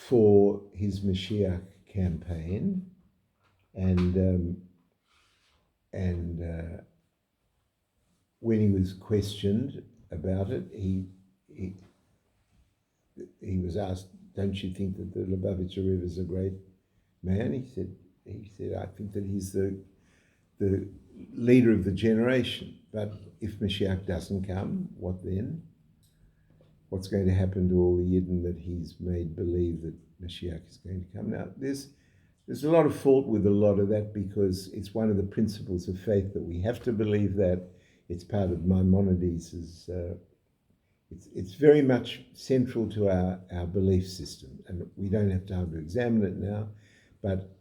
for his Mashiach campaign, and when he was questioned about it, he was asked, "Don't you think that the Lubavitcher Rebbe is a great man?" He said, "I think that he's the leader of the generation. But if Mashiach doesn't come, what then? What's going to happen to all the Yidden that he's made believe that Mashiach is going to come?" Now, there's a lot of fault with a lot of that, because it's one of the principles of faith that we have to believe that. It's part of Maimonides'. It's very much central to our belief system, and we don't have time to examine it now. But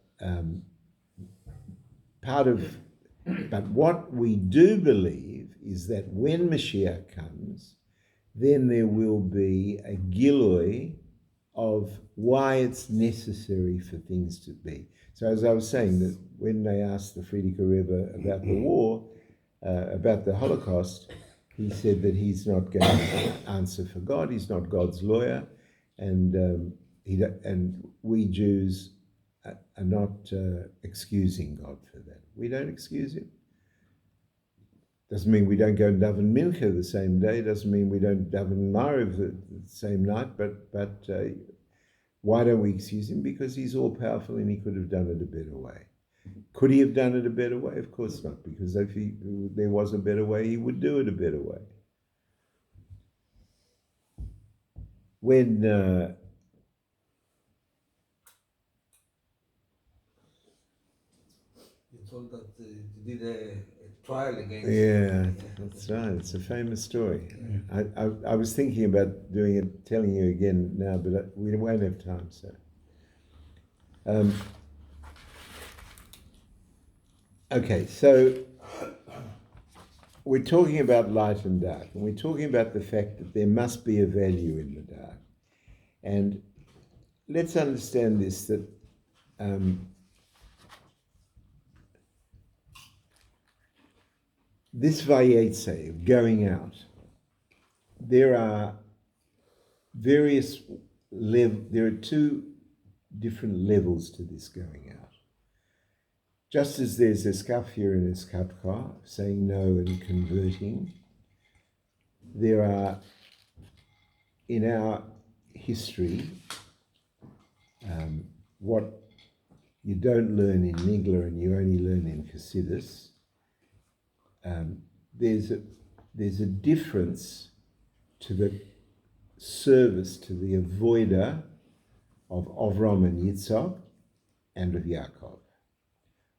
but what we do believe is that when Mashiach comes, then there will be a gilui of why it's necessary for things to be. So as I was saying, that when they asked the Frierdiker Rebbe about the war, about the Holocaust, he said that he's not going to answer for God. He's not God's lawyer, and we Jews are not excusing God for that. We don't excuse him. Doesn't mean we don't go and daven mincha the same day. Doesn't mean we don't daven Mariv the same night. But why don't we excuse him? Because he's all powerful and he could have done it a better way. Could he have done it a better way? Of course not, because if there was a better way, he would do it a better way. When you told that you did a trial against. Yeah, that's right. It's a famous story. Yeah. I was thinking about doing it, telling you again now, but we won't have time. So. Okay, so we're talking about light and dark, and we're talking about the fact that there must be a value in the dark. And let's understand this, that this VAYEITZEI, of going out, there are there are two different levels to this going out. Just as there's eskafia and eskatcha, saying no and converting, there are, in our history, what you don't learn in Nigla and you only learn in Chassidus, there's a difference to the service to the avoider of Avram and Yitzhak and of Yaakov.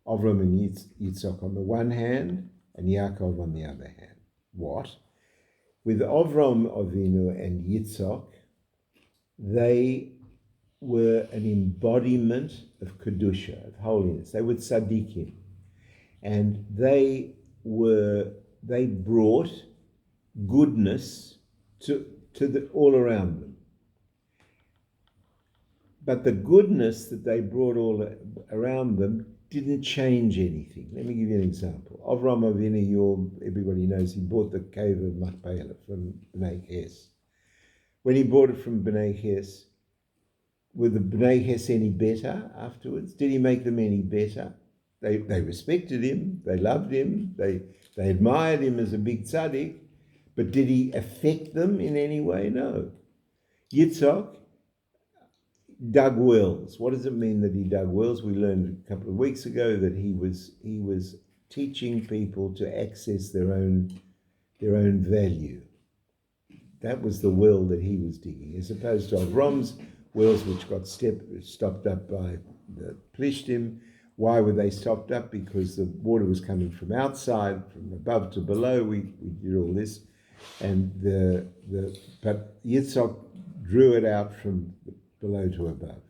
Avram and Yitzhak on the one hand, and Yaakov on the other hand. What? With Avram Avinu and Yitzhak, they were an embodiment of Kedusha, of holiness. They were tzaddikim. And they brought goodness to all around them. But the goodness that they brought all around them didn't change anything. Let me give you an example. Avram Avinu, everybody knows, he bought the cave of Machpelah from Bnei Ches. When he bought it from Bnei Ches, were the Bnei Ches any better afterwards? Did he make them any better? They respected him, they loved him, they admired him as a big tzaddik, but did he affect them in any way? No. Yitzhak dug wells. What does it mean that he dug wells? We learned a couple of weeks ago that he was teaching people to access their own value. That was the well that he was digging, as opposed to Avram's wells, which got stopped up by the Plishtim. Why were they stopped up? Because the water was coming from outside, from above to below. We did all this, and but Yitzhak drew it out from below to above,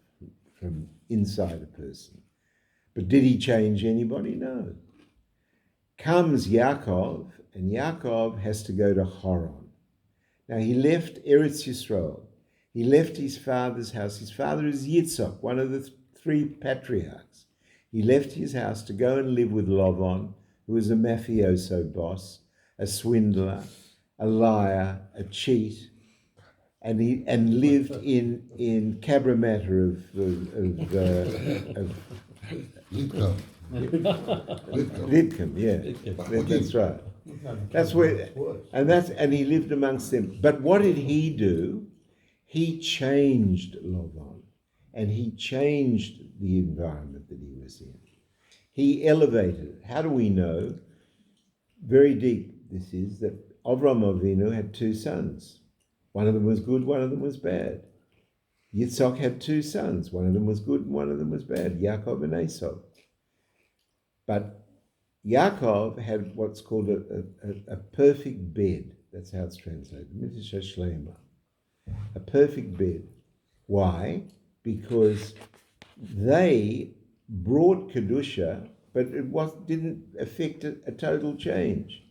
from inside a person. But did he change anybody? No. Comes Yaakov, and Yaakov has to go to Haran. Now he left Eretz Yisrael. He left his father's house. His father is Yitzhak, one of the three patriarchs. He left his house to go and live with Lavan, who was a mafioso boss, a swindler, a liar, a cheat. and lived in Cabramatta of Lidcom. Lidcombe, yeah, that's right. That's where, and he lived amongst them. But what did he do? He changed Lovan, and he changed the environment that he was in. He elevated it. How do we know? Very deep. This is that Avram Avinu had two sons. One of them was good, one of them was bad. Yitzhak had two sons. One of them was good and one of them was bad, Yaakov and Esau. But Yaakov had what's called a perfect bed. That's how it's translated. Mitzvah Shlema. A perfect bed. Why? Because they brought Kedusha, but it didn't affect a total change.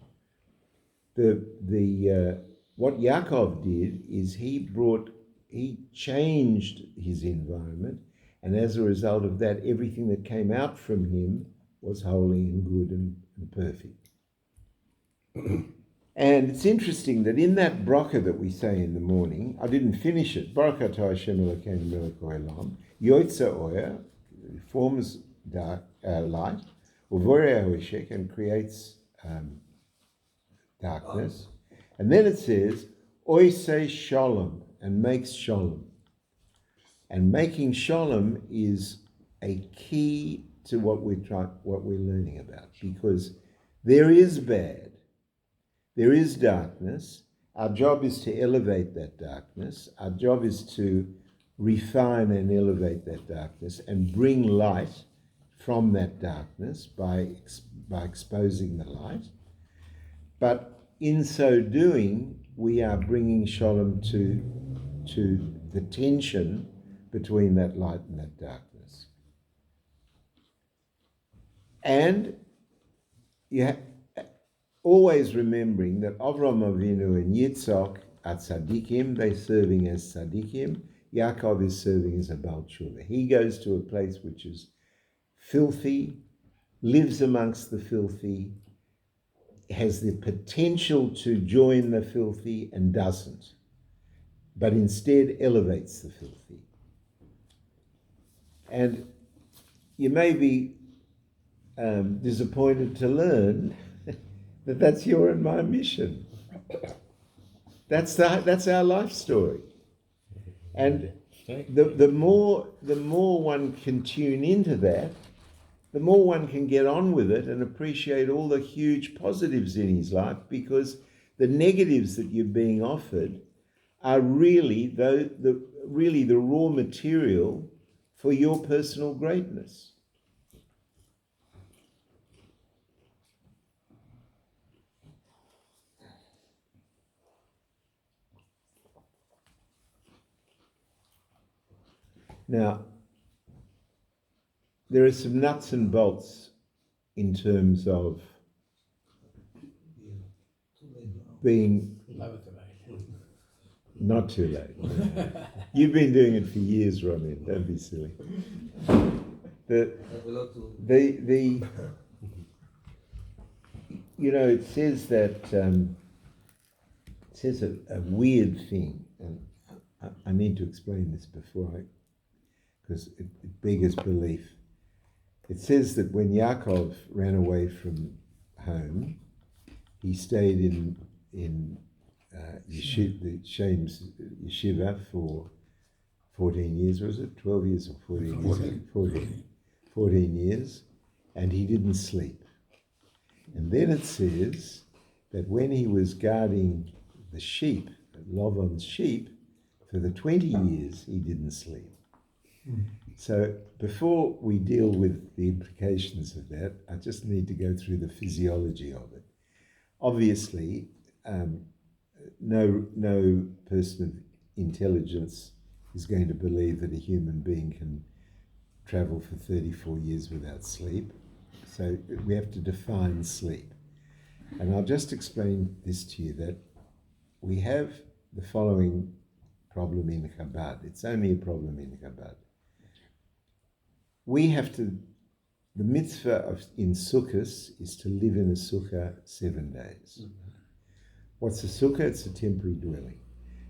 What Yaakov did is he changed his environment, and as a result of that, everything that came out from him was holy and good and perfect. And it's interesting that in that bracha that we say in the morning, I didn't finish it. Baruch atah Hashem Elokeinu melech haolam, yotzei oyer, forms light, uvorei ha'oshek, and creates darkness. And then it says, oisei shalom, and makes shalom. And making shalom is a key to what we're learning about, because there is bad, there is darkness. Our job is to elevate that darkness. Our job is to refine and elevate that darkness and bring light from that darkness by exposing the light. But in so doing, we are bringing shalom to the tension between that light and that darkness. And always remembering that Avram Avinu and Yitzhak are tzaddikim, they're serving as tzaddikim. Yaakov is serving as a Baal Tshuva. He goes to a place which is filthy, lives amongst the filthy, has the potential to join the filthy and doesn't, but instead elevates the filthy. And you may be disappointed to learn that that's your and my mission. That's our life story. And the more one can tune into that, the more one can get on with it and appreciate all the huge positives in his life, because the negatives that you're being offered are really the raw material for your personal greatness. Now, there are some nuts and bolts in terms of being not too late. You've been doing it for years, Roman. Don't be silly. It says that it says a weird thing, and I need to explain this because it beggars belief. It says that when Yaakov ran away from home, he stayed in Shem's yeshiva for 14 years, was it? 12 years or 14 years? 14 years, and he didn't sleep. And then it says that when he was guarding the sheep, Lavan's sheep, for the 20 years, he didn't sleep. So before we deal with the implications of that, I just need to go through the physiology of it. Obviously, no person of intelligence is going to believe that a human being can travel for 34 years without sleep. So we have to define sleep. And I'll just explain this to you, that we have the following problem in Chabad. It's only a problem in Chabad. The mitzvah in Sukkot is to live in a sukkah 7 days. Mm-hmm. What's a sukkah? It's a temporary dwelling.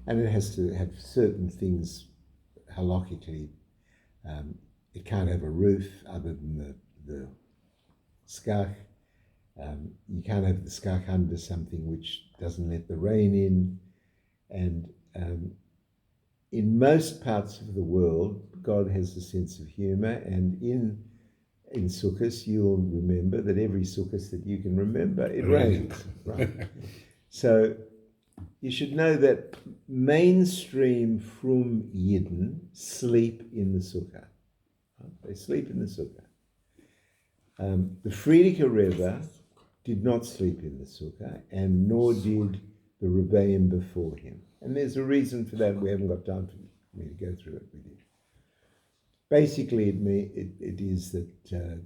and it has to have certain things halakhically. It can't have a roof other than the skach. You can't have the skach under something which doesn't let the rain in. And in most parts of the world, God has a sense of humor. And in Sukkot, you'll remember that every Sukkot that you can remember, it rains. Right? So you should know that mainstream Frum Yidden sleep in the Sukkah. They sleep in the Sukkah. The Frierdiker Rebbe did not sleep in the Sukkah, and nor did the Rebbeim before him. And there's a reason for that. We haven't got time for me to go through it with you. Basically, it is that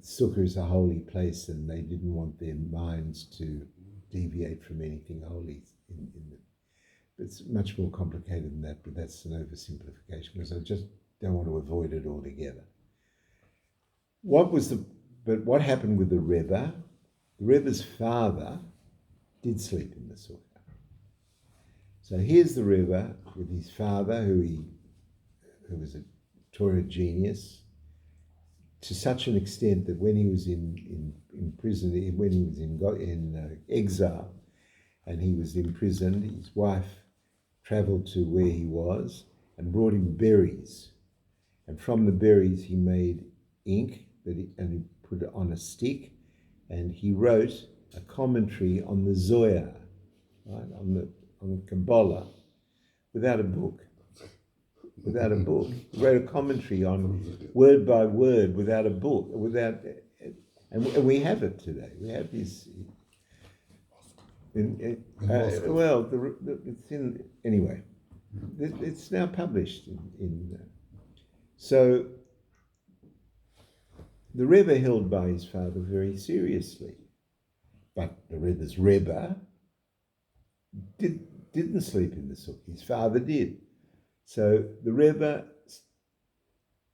Sukkah is a holy place, and they didn't want their minds to deviate from anything holy. It's much more complicated than that, but that's an oversimplification, because I just don't want to avoid it altogether. But what happened with the Rebbe? The Rebbe's father did sleep in the Sukkah. So here's the Rebbe with his father, who was a Torah genius, to such an extent that when he was in prison, when he was in exile, and he was imprisoned, his wife travelled to where he was and brought him berries, and from the berries he made ink and he put it on a stick, and he wrote a commentary on the Zohar, right, on Kabbalah, without a book. He wrote a commentary on word by word without a book, and we have it today. We have this. Anyway. It's now published so the Rebbe held by his father very seriously, but the Rebbe's Rebbe didn't sleep in the Sukkah. His father did. So the Rebbe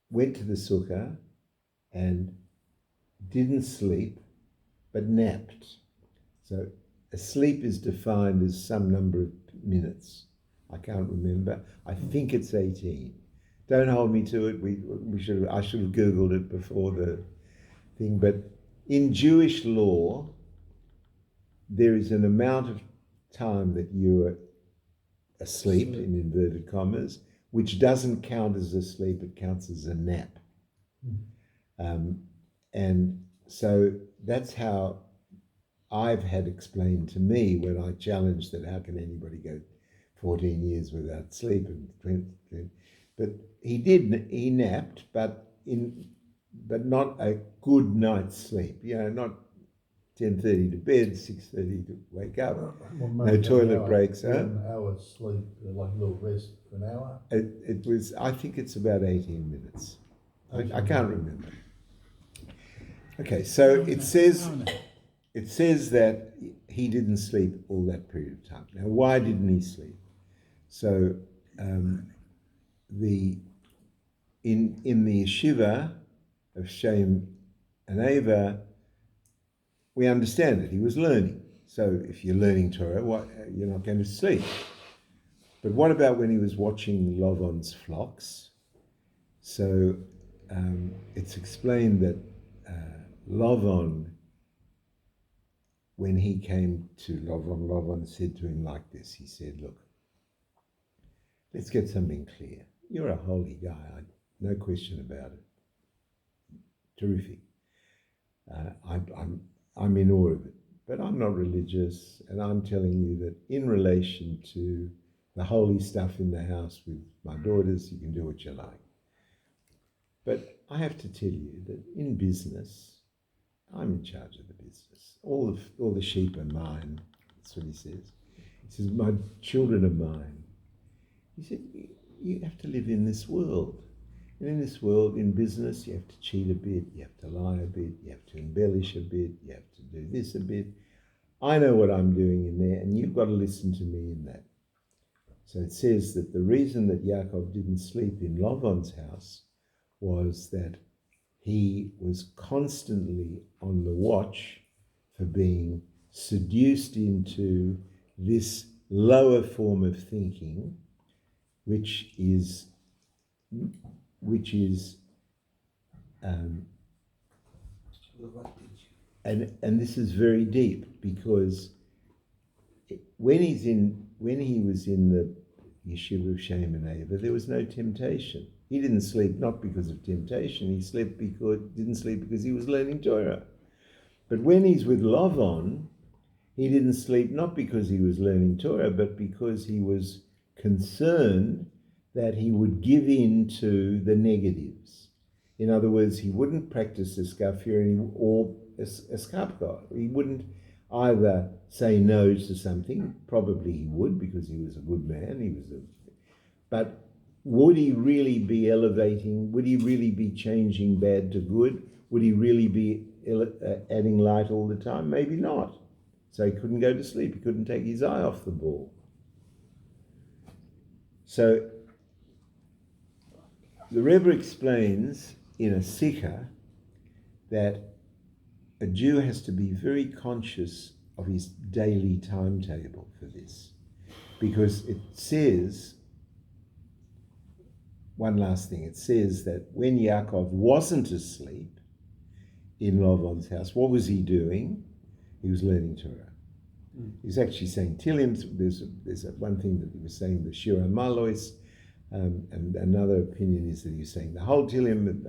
went to the Sukkah and didn't sleep, but napped. So a sleep is defined as some number of minutes. I can't remember. I think it's 18. Don't hold me to it. I should have Googled it before the thing. But in Jewish law, there is an amount of time that you're asleep, in inverted commas, which doesn't count as a sleep, it counts as a nap. And so that's how I've had explained to me when I challenged that how can anybody go 14 years without sleep, but he napped, but not a good night's sleep. Not 10:30 to bed, 6:30 to wake up. No toilet breaks. 1 hour sleep, like a little rest for an hour. It was. I think it's about 18 minutes. I can't remember. Okay, so it says that he didn't sleep all that period of time. Now, why didn't he sleep? So in the yeshiva of Shem and Ava, we understand it. He was learning. So if you're learning Torah, you're not going to sleep. But what about when he was watching Lovon's flocks? So it's explained that Lovon, when he came to Lovon said to him like this. He said, look, let's get something clear. You're a holy guy, no question about it. Terrific. I'm in awe of it, but I'm not religious, and I'm telling you that in relation to the holy stuff in the house with my daughters, you can do what you like. But I have to tell you that in business, I'm in charge of the business. All the sheep are mine. That's what he says. He says, my children are mine. He said, you have to live in this world. And in this world, in business, you have to cheat a bit, you have to lie a bit, you have to embellish a bit, you have to do this a bit. I know what I'm doing in there, and you've got to listen to me in that. So it says that the reason that Yaakov didn't sleep in Lavan's house was that he was constantly on the watch for being seduced into this lower form of thinking, which is which is and this is very deep, because when he was in the yeshiva of Shem and Ava, there was no temptation. He didn't sleep not because of temptation. He didn't sleep because he was learning Torah. But when he's with Lovon, he didn't sleep not because he was learning Torah, but because he was concerned that he would give in to the negatives. In other words, he wouldn't practice Eskafir or Eskapka. He wouldn't either say no to something, probably he would because he was a good man, but would he really be elevating? Would he really be changing bad to good? Would he really be adding light all the time? Maybe not. So he couldn't go to sleep. He couldn't take his eye off the ball. So the Rebbe explains in a Sikha that a Jew has to be very conscious of his daily timetable for this, because it says, one last thing, it says that when Yaakov wasn't asleep in Lavan's house, what was he doing? He was learning Torah. He's actually saying Tilim. There's one thing that he was saying, the Shira Malois, and another opinion is that he was saying the whole Tilim,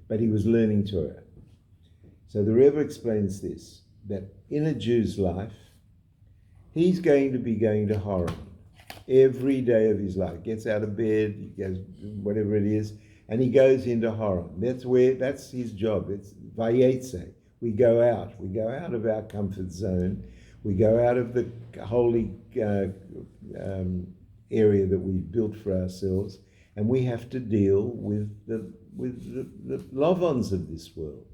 but he was learning Torah. So the Rebbe explains this, that in a Jew's life, he's going to be going to Haran every day of his life. Gets out of bed, he goes, whatever it is, and he goes into Haran. That's his job. It's VAYEITZEI. We go out of our comfort zone. We go out of the holy area that we've built for ourselves, and we have to deal with the Lovons of this world.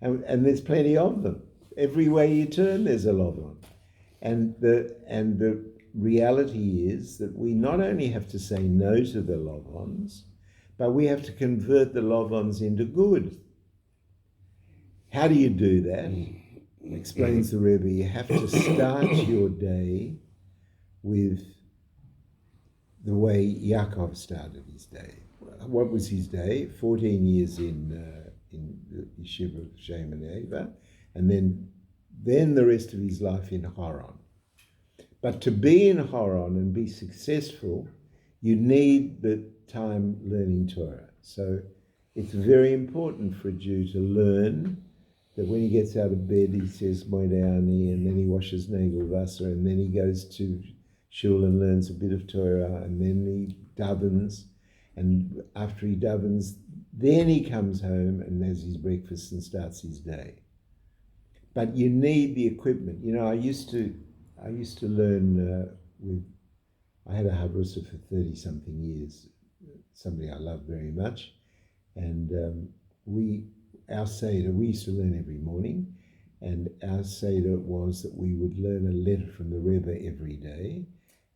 And there's plenty of them. Every way you turn, there's a Lovon. And the reality is that we not only have to say no to the Lovons, but we have to convert the Lovons into good. How do you do that? Explains the Rebbe. You have to start your day with the way Yaakov started his day. What was his day? 14 years in the yeshiva of Shem and Ava, and then the rest of his life in Haran. But to be in Haran and be successful, you need the time learning Torah. So it's very important for a Jew to learn that when he gets out of bed, he says Moedeani, and then he washes Nagel Wasser, and then he goes to shul and learns a bit of Torah, and then he davens, and after he davens, then he comes home and has his breakfast and starts his day. But you need the equipment. You know, I used to learn I had a Havrusa for 30-something years, somebody I love very much, and our Seder, we used to learn every morning, and our Seder was that we would learn a letter from the Rebbe every day,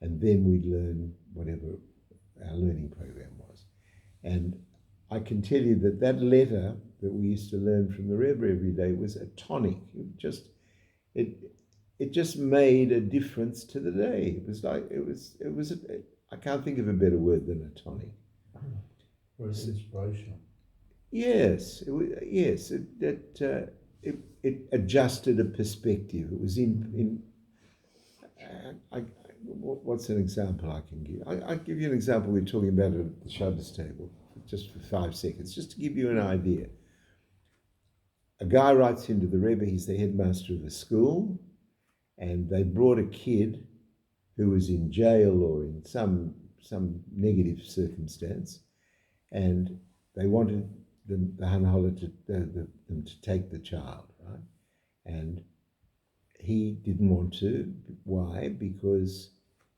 and then we'd learn whatever our learning program was. And I can tell you that letter that we used to learn from the Rebbe every day was a tonic. It just made a difference to the day. I can't think of a better word than a tonic. Or it's inspirational. Yes, it adjusted a perspective. It was what's an example I can give? I'll give you an example. We're talking about it at the Shabbos table, just for 5 seconds, just to give you an idea. A guy writes into the Rebbe, he's the headmaster of a school, and they brought a kid who was in jail or in some negative circumstance, and they wanted the Hanhola them to take the child, right? And he didn't want to. Why? Because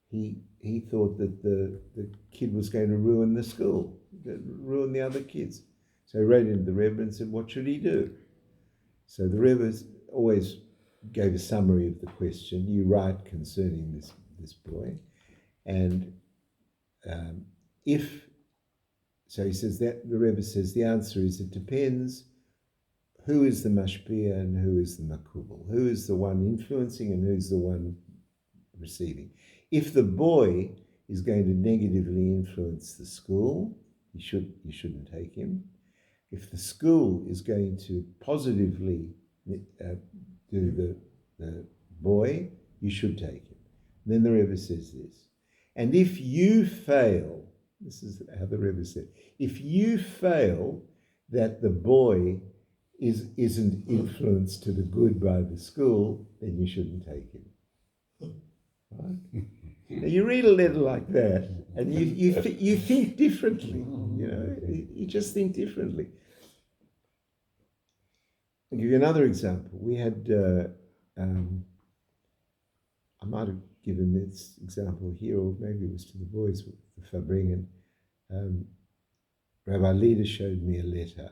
he thought that the kid was going to ruin the school, ruin the other kids. So he wrote into the Rebbe and said, what should he do? So the Rebbe always gave a summary of the question. You write concerning this boy, and so he says that the Rebbe says the answer is it depends who is the mashpia and who is the makubal, who is the one influencing and who's the one receiving. If the boy is going to negatively influence the school, you shouldn't take him. If the school is going to positively do the boy, you should take him. And then the Rebbe says this. And if you fail, this is how the Rebbe said, if you fail that the boy isn't influenced to the good by the school, then you shouldn't take him. Right? Now you read a letter like that, and you think differently. You just think differently. I'll give you another example. We had, I might have given this example here, or maybe it was to the boys with the Fabringen. Rabbi Leder showed me a letter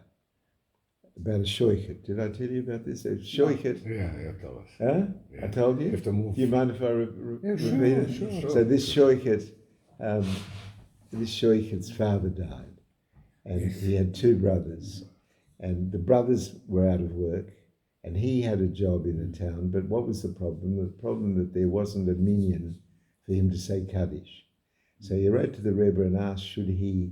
about a shoichet. Did I tell you about this? A shoichet. Yeah, tell us. Huh? Yeah. I told you? You have to move. Do you mind if I repeat it? Sure. So this shoichet, this shoichet's father died, and he had two brothers, and the brothers were out of work, and he had a job in a town. But what was the problem? The problem that there wasn't a minyan for him to say Kaddish. So he wrote to the Rebbe and asked, should he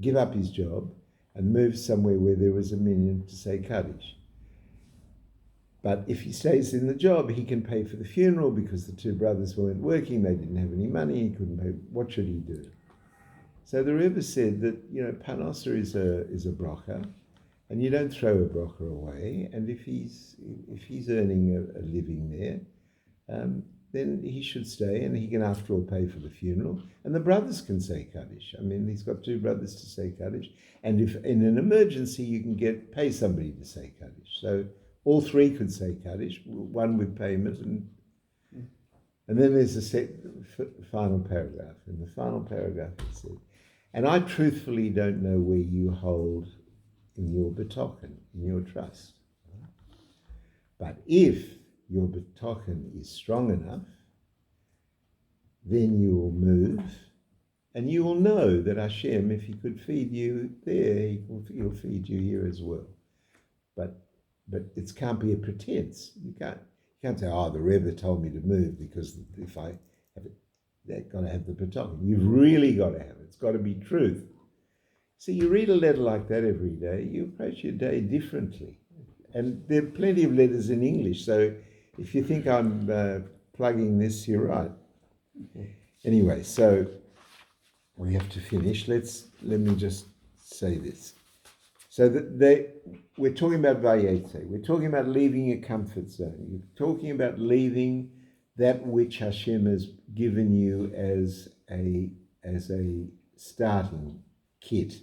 give up his job and move somewhere where there was a minyan to say Kaddish. But if he stays in the job, he can pay for the funeral because the two brothers weren't working, they didn't have any money, he couldn't pay. What should he do? So the Rebbe said that, Parnasa is a bracha, and you don't throw a bracha away, and if he's earning a living there, then he should stay, and he can after all pay for the funeral. And the brothers can say Kaddish. I mean, he's got two brothers to say Kaddish. And if in an emergency you can pay somebody to say Kaddish. So all three could say Kaddish, one with payment. And then there's a final paragraph. In the final paragraph it said, and I truthfully don't know where you hold in your betochen, in your trust. But if your betochen is strong enough, then you will move, and you will know that Hashem, if he could feed you there, he'll feed you here as well. But it can't be a pretense. You can't say, the Rebbe told me to move because if I have it, they've got to have the betochen. You've really got to have it. It's got to be truth. So you read a letter like that every day, you approach your day differently. And there are plenty of letters in English, so if you think I'm plugging this, you're right. Anyway, so we have to finish. Let me just say this. So we're talking about VAYEITZEI. We're talking about leaving a comfort zone. You're talking about leaving that which Hashem has given you as a starting kit.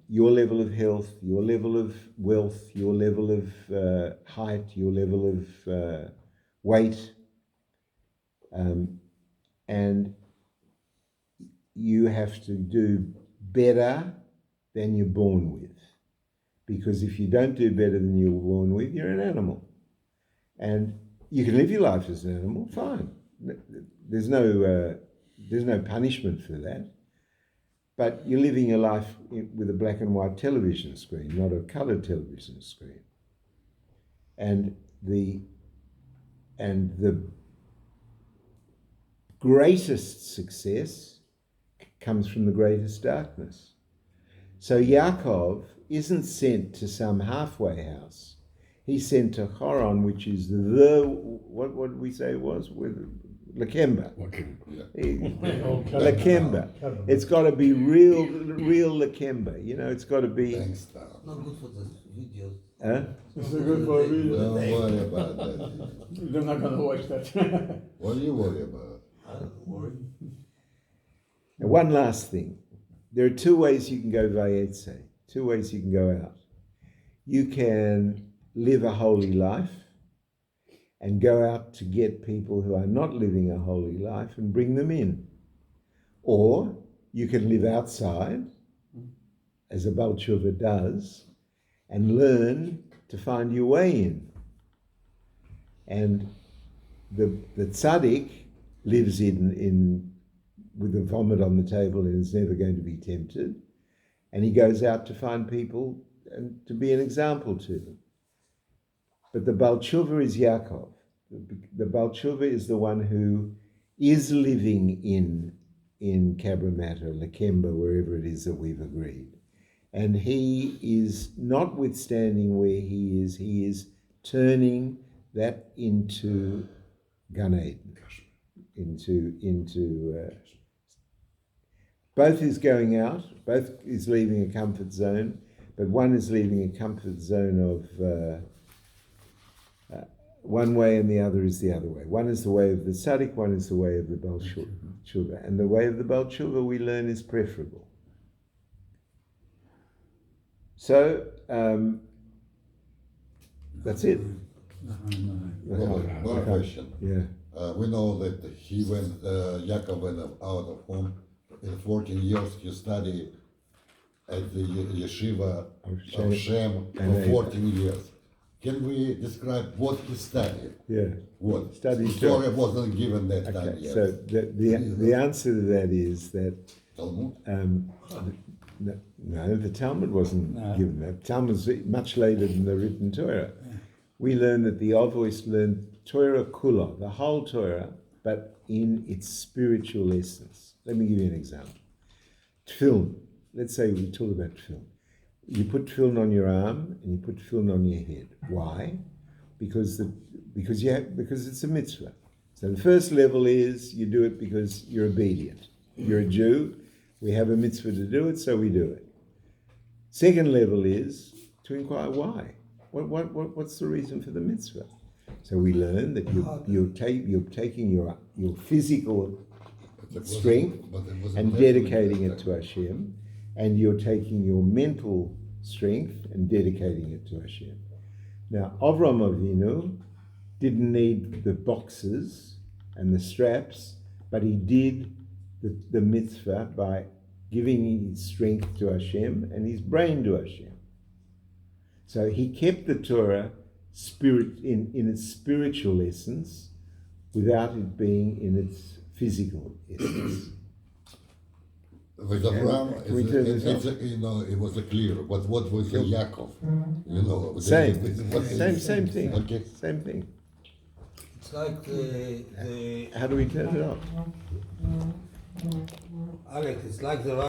Your level of health, your level of wealth, your level of height, your level of weight, and you have to do better than you're born with. Because if you don't do better than you're born with, you're an animal. And you can live your life as an animal, fine. There's no punishment for that. But you're living your life with a black and white television screen, not a colored television screen. And the greatest success comes from the greatest darkness. So Yaakov isn't sent to some halfway house. He's sent to Haran, which is what did we say it was? With Lakemba. Lakemba. It's got to be real Lakemba. It's got to be. Not good for the videos. Huh? It's good for a video. Don't worry about that. They're not going to watch that. What do you worry about? I don't worry. And one last thing. There are two ways you can go VAYEITZEI. Two ways you can go out. You can live a holy life and go out to get people who are not living a holy life and bring them in. Or you can live outside, as a Baal Tshuva does, and learn to find your way in. And the tzaddik lives in with the vomit on the table and is never going to be tempted. And he goes out to find people and to be an example to them. But the Baal Tshuva is Yaakov. The Baal Tshuva is the one who is living in Cabramatta, Lakemba, wherever it is that we've agreed. And he is, notwithstanding where he is turning that into Gan Eden, into both is going out, both is leaving a comfort zone, but one is leaving a comfort zone of one way and the other is the other way. One is the way of the tzaddik, one is the way of the Baal Tshuva. And the way of the Baal Tshuva, we learn, is preferable. So, that's it. One question. Yeah. We know that he went, Yaakov went out of home. In 14 years, he studied at the yeshiva of Shem for 14 years. Can we describe what he studied? Yeah. What? Studied Story wasn't given that time Okay, yet. so the answer to that is that Talmud? no, the Talmud wasn't given that. Talmud's much later than the written Torah. We learn that the Avos learned Torah Kula, the whole Torah, but in its spiritual essence. Let me give you an example. Tefillin. Let's say we talk about tefillin. You put tefillin on your arm and you put tefillin on your head. Why? Because it's a mitzvah. So the first level is you do it because you're obedient. You're a Jew. We have a mitzvah to do it, so we do it. Second level is to inquire why. What's the reason for the mitzvah? So we learn that you're taking your physical strength and dedicating it to Hashem, and you're taking your mental strength and dedicating it to Hashem. Now, Avram Avinu didn't need the boxes and the straps, but he did the mitzvah by giving his strength to Hashem and his brain to Hashem. So he kept the Torah in its spiritual essence without it being in its physical essence. With Abraham, Can we turn this off? it was clear. But what was the Yaakov? Same thing. Okay. Same thing. It's like the How do we turn it off? Alex, it's like the